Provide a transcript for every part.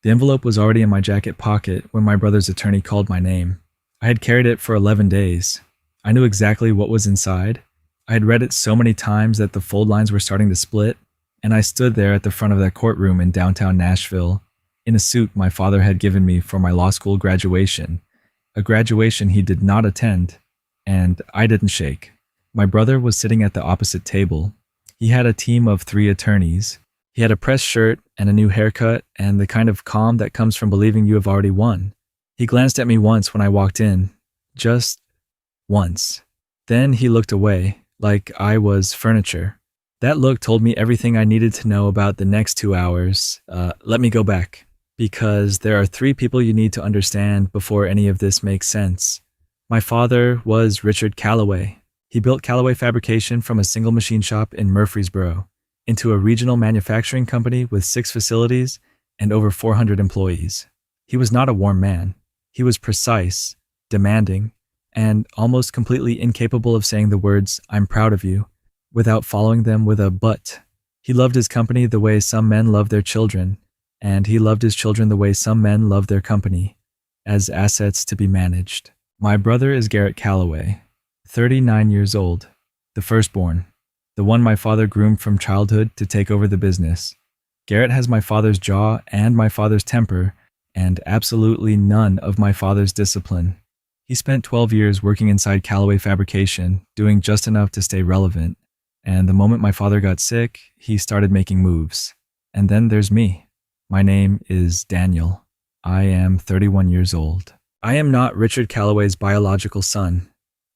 The envelope was already in my jacket pocket when my brother's attorney called my name. I had carried it for 11 days. I knew exactly what was inside. I had read it so many times that the fold lines were starting to split, and I stood there at the front of that courtroom in downtown Nashville, in a suit my father had given me for my law school graduation, a graduation he did not attend, and I didn't shake. My brother was sitting at the opposite table. He had a team of 3 attorneys. He had a pressed shirt and a new haircut and the kind of calm that comes from believing you have already won. He glanced at me once when I walked in, just once. Then he looked away, like I was furniture. That look told me everything I needed to know about the next 2 hours. Let me go back, because there are 3 people you need to understand before any of this makes sense. My father was Richard Callaway. He built Callaway Fabrication from a single machine shop in Murfreesboro into a regional manufacturing company with 6 facilities and over 400 employees. He was not a warm man. He was precise, demanding, and almost completely incapable of saying the words, "I'm proud of you," without following them with a "but." He loved his company the way some men love their children, and he loved his children the way some men love their company, as assets to be managed. My brother is Garrett Callaway, 39 years old, the firstborn, the one my father groomed from childhood to take over the business. Garrett has my father's jaw and my father's temper, and absolutely none of my father's discipline. He spent 12 years working inside Callaway Fabrication, doing just enough to stay relevant, and the moment my father got sick, he started making moves. And then there's me. My name is Daniel. I am 31 years old. I am not Richard Callaway's biological son.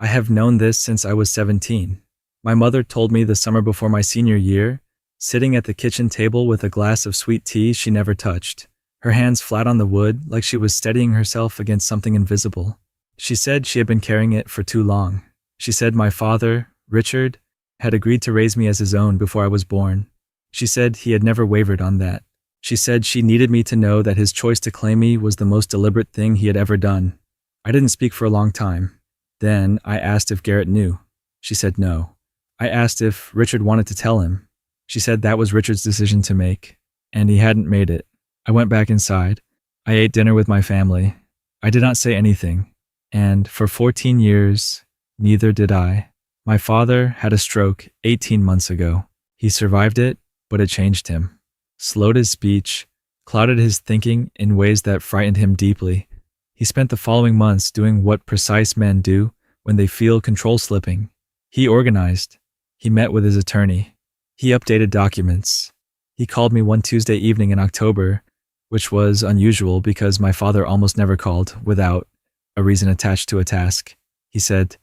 I have known this since I was 17. My mother told me the summer before my senior year, sitting at the kitchen table with a glass of sweet tea she never touched, her hands flat on the wood like she was steadying herself against something invisible. She said she had been carrying it for too long. She said my father, Richard, had agreed to raise me as his own before I was born. She said he had never wavered on that. She said she needed me to know that his choice to claim me was the most deliberate thing he had ever done. I didn't speak for a long time. Then I asked if Garrett knew. She said no. I asked if Richard wanted to tell him. She said that was Richard's decision to make, and he hadn't made it. I went back inside. I ate dinner with my family. I did not say anything, and for 14 years, neither did I. My father had a stroke 18 months ago. He survived it, but it changed him. Slowed his speech, clouded his thinking in ways that frightened him deeply. He spent the following months doing what precise men do when they feel control slipping. He organized. He met with his attorney. He updated documents. He called me one Tuesday evening in October, which was unusual because my father almost never called without a reason attached to a task. He said,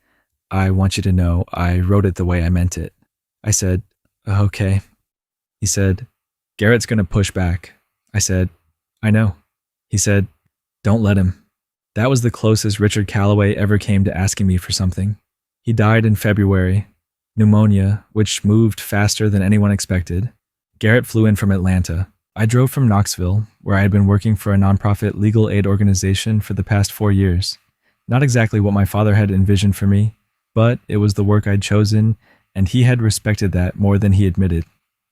"I want you to know I wrote it the way I meant it." I said, "Okay." He said, "Garrett's going to push back." I said, "I know." He said, "Don't let him." That was the closest Richard Callaway ever came to asking me for something. He died in February, pneumonia, which moved faster than anyone expected. Garrett flew in from Atlanta. I drove from Knoxville, where I had been working for a nonprofit legal aid organization for the past 4 years. Not exactly what my father had envisioned for me, but it was the work I'd chosen, and he had respected that more than he admitted.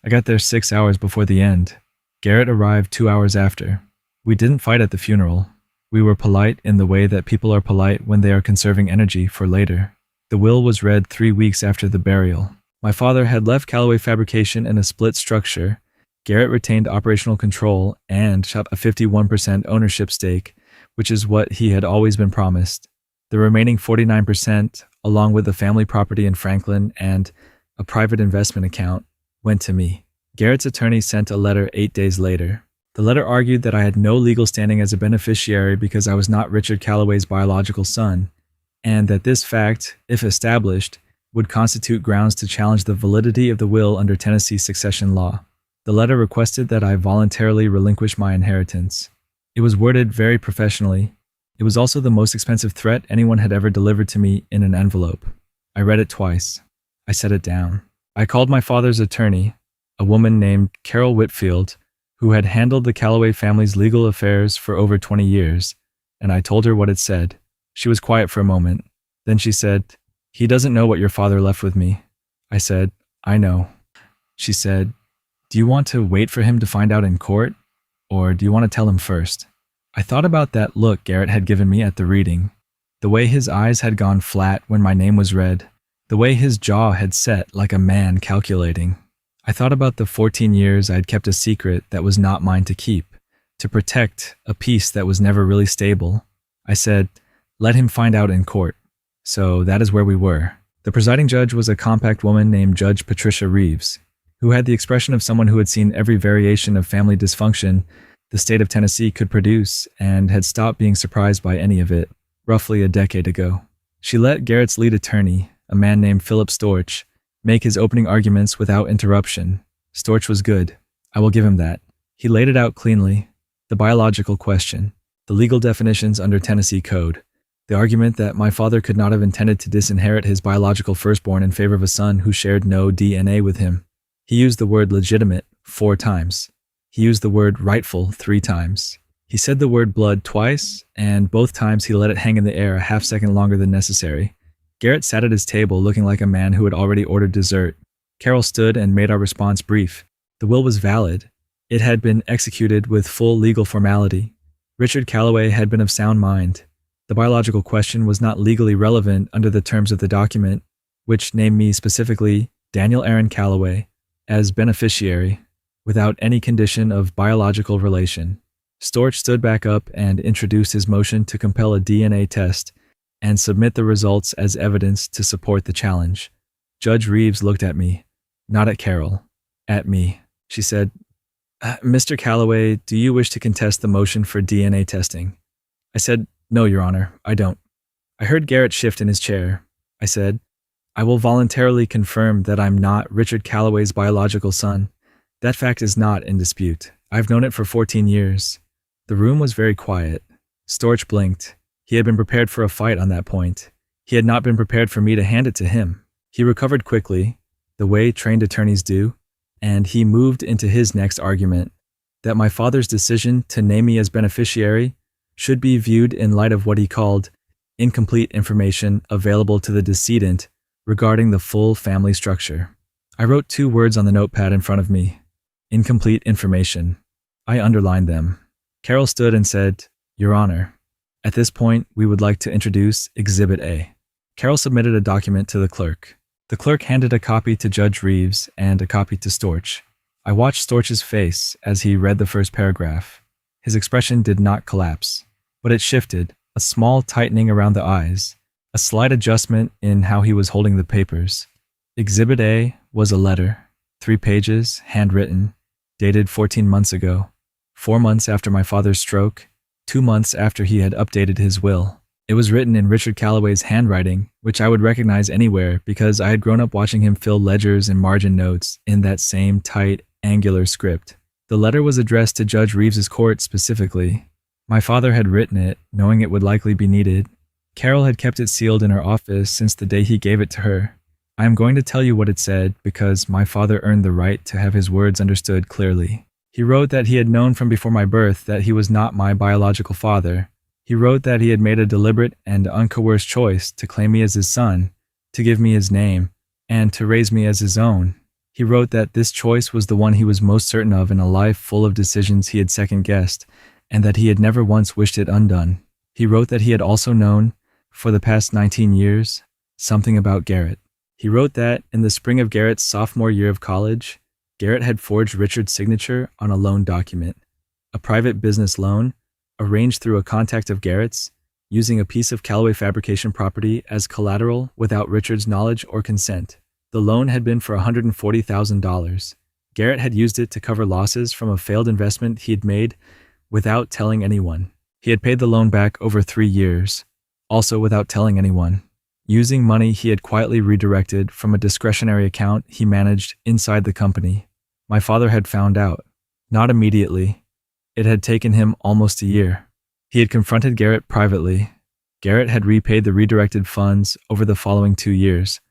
I got there 6 hours before the end. Garrett arrived 2 hours after. We didn't fight at the funeral. We were polite in the way that people are polite when they are conserving energy for later. The will was read 3 weeks after the burial. My father had left Callaway Fabrication in a split structure. Garrett retained operational control and shot a 51% ownership stake, which is what he had always been promised. The remaining 49%, along with the family property in Franklin and a private investment account, went to me. Garrett's attorney sent a letter 8 days later. The letter argued that I had no legal standing as a beneficiary because I was not Richard Callaway's biological son, and that this fact, if established, would constitute grounds to challenge the validity of the will under Tennessee succession law. The letter requested that I voluntarily relinquish my inheritance. It was worded very professionally. It was also the most expensive threat anyone had ever delivered to me in an envelope. I read it twice. I set it down. I called my father's attorney, a woman named Carol Whitfield, who had handled the Callaway family's legal affairs for over 20 years, and I told her what it said. She was quiet for a moment. Then she said, "He doesn't know what your father left with me." I said, "I know." She said, "Do you want to wait for him to find out in court? Or do you want to tell him first? I thought about that look Garrett had given me at the reading, the way his eyes had gone flat when my name was read, the way his jaw had set like a man calculating. I thought about the 14 years I had kept a secret that was not mine to keep, to protect a peace that was never really stable. I said, let him find out in court. So that is where we were. The presiding judge was a compact woman named Judge Patricia Reeves, who had the expression of someone who had seen every variation of family dysfunction the state of Tennessee could produce and had stopped being surprised by any of it, roughly a decade ago. She let Garrett's lead attorney, a man named Philip Storch, make his opening arguments without interruption. Storch was good. I will give him that. He laid it out cleanly. The biological question, the legal definitions under Tennessee Code, the argument that my father could not have intended to disinherit his biological firstborn in favor of a son who shared no DNA with him. He used the word legitimate 4 times. He used the word rightful 3 times. He said the word blood twice, and both times he let it hang in the air a half second longer than necessary. Garrett sat at his table looking like a man who had already ordered dessert. Carol stood and made our response brief. The will was valid. It had been executed with full legal formality. Richard Calloway had been of sound mind. The biological question was not legally relevant under the terms of the document, which named me specifically, Daniel Aaron Calloway, as beneficiary, without any condition of biological relation. Storch stood back up and introduced his motion to compel a DNA test and submit the results as evidence to support the challenge. Judge Reeves looked at me, not at Carol, at me. She said, Mr. Calloway, do you wish to contest the motion for DNA testing? I said, no, Your Honor, I don't. I heard Garrett shift in his chair. I said, I will voluntarily confirm that I'm not Richard Calloway's biological son. That fact is not in dispute. I've known it for 14 years. The room was very quiet. Storch blinked. He had been prepared for a fight on that point. He had not been prepared for me to hand it to him. He recovered quickly, the way trained attorneys do, and he moved into his next argument, that my father's decision to name me as beneficiary should be viewed in light of what he called incomplete information available to the decedent regarding the full family structure. I wrote 2 words on the notepad in front of me. Incomplete information. I underlined them. Carol stood and said, Your Honor, at this point, we would like to introduce Exhibit A. Carol submitted a document to the clerk. The clerk handed a copy to Judge Reeves and a copy to Storch. I watched Storch's face as he read the first paragraph. His expression did not collapse, but it shifted, a small tightening around the eyes, a slight adjustment in how he was holding the papers. Exhibit A was a letter, 3 pages, handwritten, dated 14 months ago, 4 months after my father's stroke, 2 months after he had updated his will. It was written in Richard Calloway's handwriting, which I would recognize anywhere because I had grown up watching him fill ledgers and margin notes in that same tight, angular script. The letter was addressed to Judge Reeves's court specifically. My father had written it, knowing it would likely be needed. Carol had kept it sealed in her office since the day he gave it to her. I am going to tell you what it said because my father earned the right to have his words understood clearly. He wrote that he had known from before my birth that he was not my biological father. He wrote that he had made a deliberate and uncoerced choice to claim me as his son, to give me his name, and to raise me as his own. He wrote that this choice was the one he was most certain of in a life full of decisions he had second-guessed, and that he had never once wished it undone. He wrote that he had also known, for the past 19 years, something about Garrett. He wrote that, in the spring of Garrett's sophomore year of college, Garrett had forged Richard's signature on a loan document, a private business loan, arranged through a contact of Garrett's, using a piece of Calloway fabrication property as collateral without Richard's knowledge or consent. The loan had been for $140,000. Garrett had used it to cover losses from a failed investment he had made without telling anyone. He had paid the loan back over 3 years, also without telling anyone, using money he had quietly redirected from a discretionary account he managed inside the company. My father had found out. Not immediately. It had taken him almost a year. He had confronted Garrett privately. Garrett had repaid the redirected funds over the following 2 years,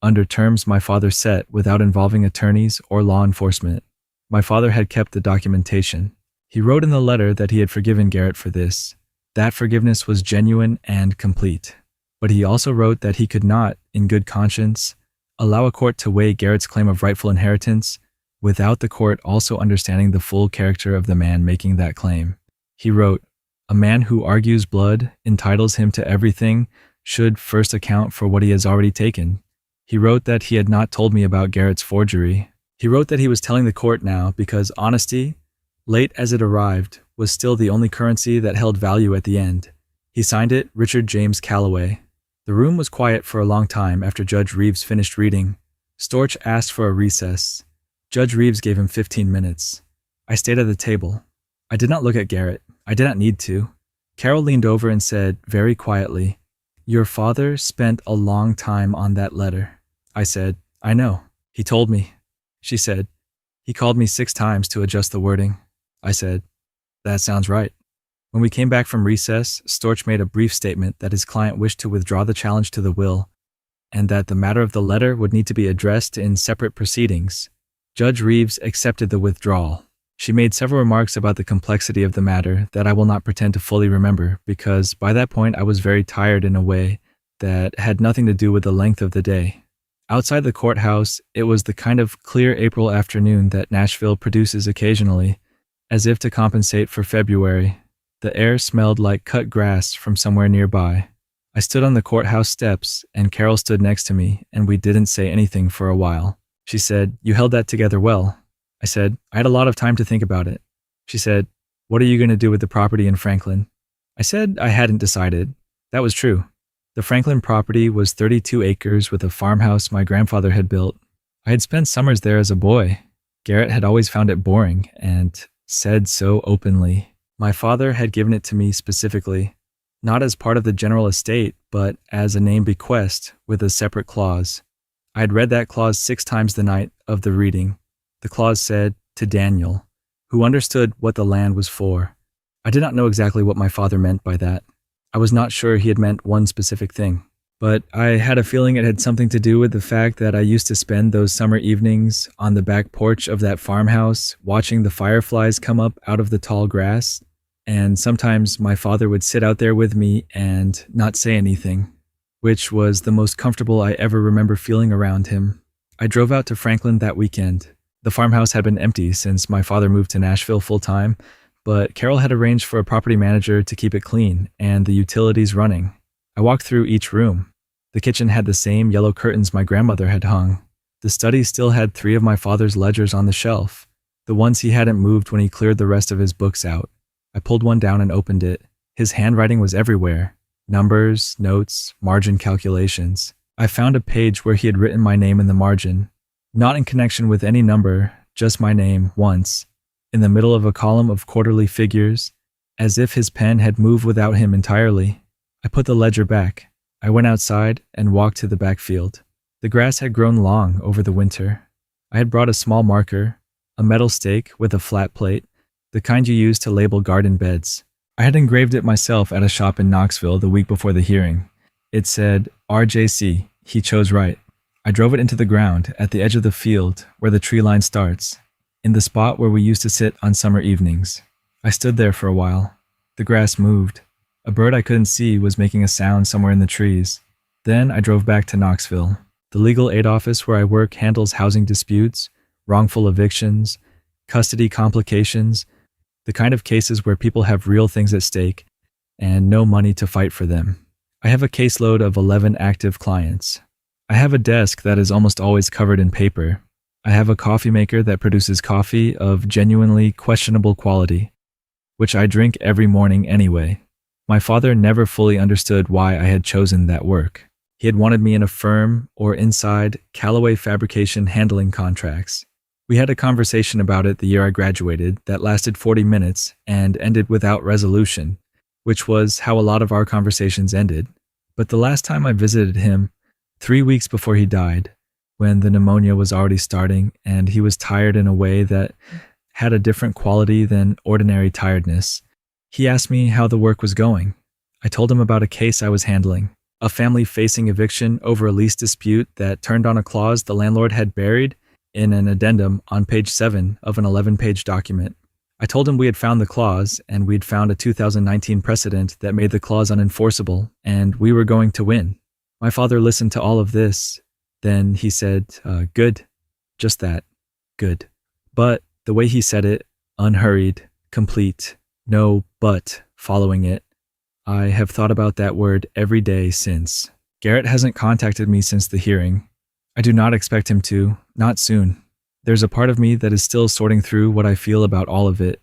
under terms my father set without involving attorneys or law enforcement. My father had kept the documentation. He wrote in the letter that he had forgiven Garrett for this. That forgiveness was genuine and complete. But he also wrote that he could not, in good conscience, allow a court to weigh Garrett's claim of rightful inheritance without the court also understanding the full character of the man making that claim. He wrote, "A man who argues blood entitles him to everything should first account for what he has already taken." He wrote that he had not told me about Garrett's forgery. He wrote that he was telling the court now because honesty, late as it arrived, was still the only currency that held value at the end. He signed it Richard James Calloway. The room was quiet for a long time after Judge Reeves finished reading. Storch asked for a recess. Judge Reeves gave him 15 minutes. I stayed at the table. I did not look at Garrett. I did not need to. Carol leaned over and said, very quietly, "Your father spent a long time on that letter." I said, "I know. He told me." She said, "He called me 6 times to adjust the wording." I said, "That sounds right." When we came back from recess, Storch made a brief statement that his client wished to withdraw the challenge to the will, and that the matter of the letter would need to be addressed in separate proceedings. Judge Reeves accepted the withdrawal. She made several remarks about the complexity of the matter that I will not pretend to fully remember, because by that point I was very tired in a way that had nothing to do with the length of the day. Outside the courthouse, it was the kind of clear April afternoon that Nashville produces occasionally, as if to compensate for February. The air smelled like cut grass from somewhere nearby. I stood on the courthouse steps, and Carol stood next to me, and we didn't say anything for a while. She said, "You held that together well." I said, "I had a lot of time to think about it." She said, "What are you going to do with the property in Franklin?" I said I hadn't decided. That was true. The Franklin property was 32 acres with a farmhouse my grandfather had built. I had spent summers there as a boy. Garrett had always found it boring and said so openly. My father had given it to me specifically, not as part of the general estate, but as a named bequest with a separate clause. I had read that clause 6 times the night of the reading. The clause said, "To Daniel," who understood what the land was for. I did not know exactly what my father meant by that. I was not sure he had meant one specific thing, but I had a feeling it had something to do with the fact that I used to spend those summer evenings on the back porch of that farmhouse watching the fireflies come up out of the tall grass, and sometimes my father would sit out there with me and not say anything, which was the most comfortable I ever remember feeling around him. I drove out to Franklin that weekend. The farmhouse had been empty since my father moved to Nashville full-time, but Carol had arranged for a property manager to keep it clean and the utilities running. I walked through each room. The kitchen had the same yellow curtains my grandmother had hung. The study still had 3 of my father's ledgers on the shelf, the ones he hadn't moved when he cleared the rest of his books out. I pulled one down and opened it. His handwriting was everywhere. Numbers, notes, margin calculations. I found a page where he had written my name in the margin. Not in connection with any number, just my name, once, in the middle of a column of quarterly figures, as if his pen had moved without him entirely. I put the ledger back. I went outside and walked to the backfield. The grass had grown long over the winter. I had brought a small marker, a metal stake with a flat plate, the kind you use to label garden beds. I had engraved it myself at a shop in Knoxville the week before the hearing. It said, "RJC, he chose right." I drove it into the ground at the edge of the field where the tree line starts, in the spot where we used to sit on summer evenings. I stood there for a while. The grass moved. A bird I couldn't see was making a sound somewhere in the trees. Then I drove back to Knoxville. The legal aid office where I work handles housing disputes, wrongful evictions, custody complications, the kind of cases where people have real things at stake and no money to fight for them. I have a caseload of 11 active clients. I have a desk that is almost always covered in paper. I have a coffee maker that produces coffee of genuinely questionable quality, which I drink every morning anyway. My father never fully understood why I had chosen that work. He had wanted me in a firm or inside Callaway Fabrication handling contracts. We had a conversation about it the year I graduated that lasted 40 minutes and ended without resolution, which was how a lot of our conversations ended. But the last time I visited him, 3 weeks before he died, when the pneumonia was already starting and he was tired in a way that had a different quality than ordinary tiredness, he asked me how the work was going. I told him about a case I was handling, a family facing eviction over a lease dispute that turned on a clause the landlord had buried in an addendum on page 7 of an 11-page document. I told him we had found the clause, and we'd found a 2019 precedent that made the clause unenforceable, and we were going to win. My father listened to all of this. Then he said, good. Just that. Good. But the way he said it, unhurried, complete, no but following it, I have thought about that word every day since. Garrett hasn't contacted me since the hearing. I do not expect him to, not soon. There's a part of me that is still sorting through what I feel about all of it,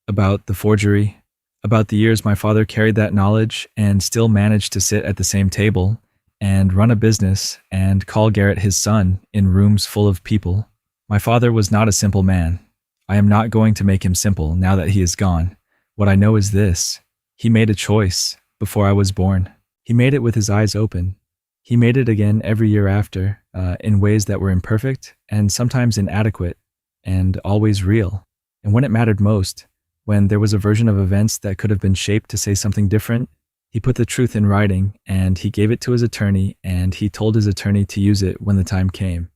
about the forgery, about the years my father carried that knowledge and still managed to sit at the same table and run a business and call Garrett his son in rooms full of people. My father was not a simple man. I am not going to make him simple now that he is gone. What I know is this: he made a choice before I was born. He made it with his eyes open. He made it again every year after, in ways that were imperfect and sometimes inadequate and always real. And when it mattered most, when there was a version of events that could have been shaped to say something different, he put the truth in writing and he gave it to his attorney and he told his attorney to use it when the time came.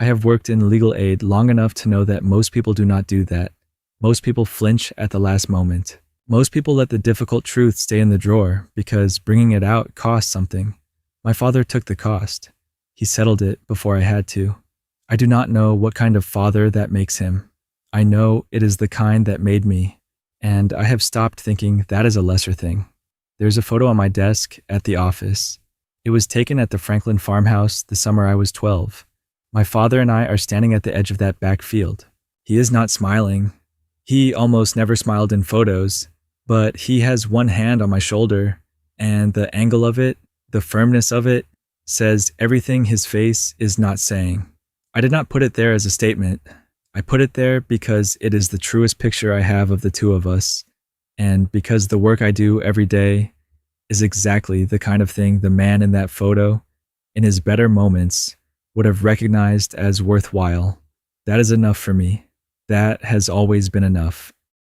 I have worked in legal aid long enough to know that most people do not do that. Most people flinch at the last moment. Most people let the difficult truth stay in the drawer because bringing it out costs something. My father took the cost. He settled it before I had to. I do not know what kind of father that makes him. I know it is the kind that made me, and I have stopped thinking that is a lesser thing. There's a photo on my desk at the office. It was taken at the Franklin farmhouse the summer I was 12. My father and I are standing at the edge of that back field. He is not smiling. He almost never smiled in photos, but he has one hand on my shoulder, and the angle of it, the firmness of it, says everything his face is not saying. I did not put it there as a statement. I put it there because it is the truest picture I have of the two of us, and because the work I do every day is exactly the kind of thing the man in that photo, in his better moments, would have recognized as worthwhile. That is enough for me. That has always been enough.